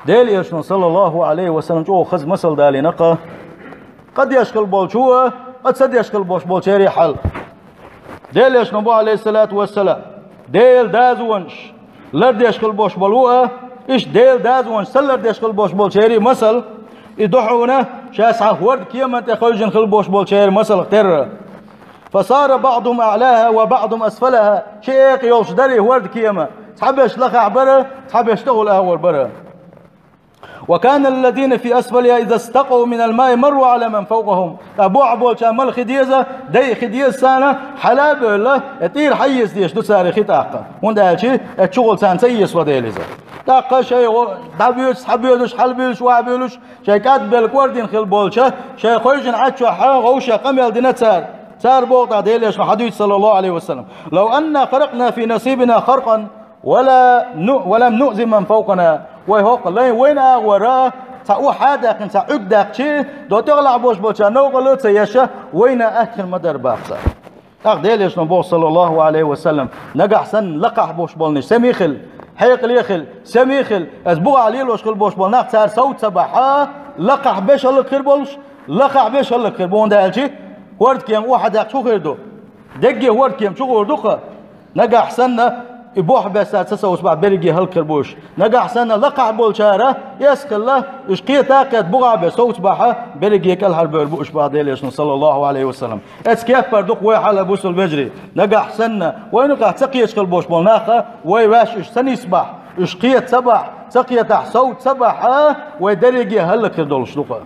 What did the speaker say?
ديل يشن صلى الله عليه وسلم جو خز مسل دالي نقا قد يشكل بولشوه قد سد يشكل بوش بولشيري حل ديل يشن بو عليه الصلاة والسلام ديل دازونش لرد يشكل بوش بولوه إيش ديل دازونش سلرد يشكل بوش بولشيري مسل يدحونه شاسعه ورد كيما تخرجن خل بوش بولشيري مسل اختر فصار بعضهم أعلاها وبعضهم أسفلها شيخ يوش دري ورد كيما تحبش لقع بره تحبش تغل أول بره وكان الذين في أسفلها إذا استقوا من الماء مروا على من فوقهم أبو عبول شامل خديزة دي خديز سنة حلاب الله يطير حيز ديش دو ساري خطاقة وندها شيء الشغل سان سيس وديلزة تاقة شيء دابيوش حبيوش حلبيوش وعبيوش شيء كاتب بالكوردين خل بولشة شيء خويجن عدشو غوشة قميل دينات سار بوقت ديليش حديث صلى الله عليه وسلم لو أن خرقنا في نصيبنا خرقا ولم نؤذي من فوقنا ويهوق الله وين وراه سأو حدا كن سأعقدك شيء دو تغلع بوش بوشا نوغلو سيشا وين أكل مدر باقصا أخديليش نبو صلى الله عليه وسلم نقع سن لقح بوش بولنش سميخل حيق ليخل سميخل أسبوع عليل وشخل بوش بولناق سار صوت سبحا لقح بيش الله كربولش لقح بيش الله كربون ده الشي ورد كيم واحد شو خيردو دقي ورد كيم شو خيردوخه نقع حسنا يبوح بس تسا وسبع برجي هالكربوش نقع حسنا لقع بولشارة يسك الله اشقيه تاقت بقع بس وسبعها برجي كل هالبربوش بعد ليش صلى الله عليه وسلم اسكيف بردوق ويحل ابوس البجري نقع حسنا وين قاعد تقي يشكل بوش بولناخه ويواش سن يسبح اشقيه سبح سقيه تحت صوت سبح ويدرجي هالكردول شلوقه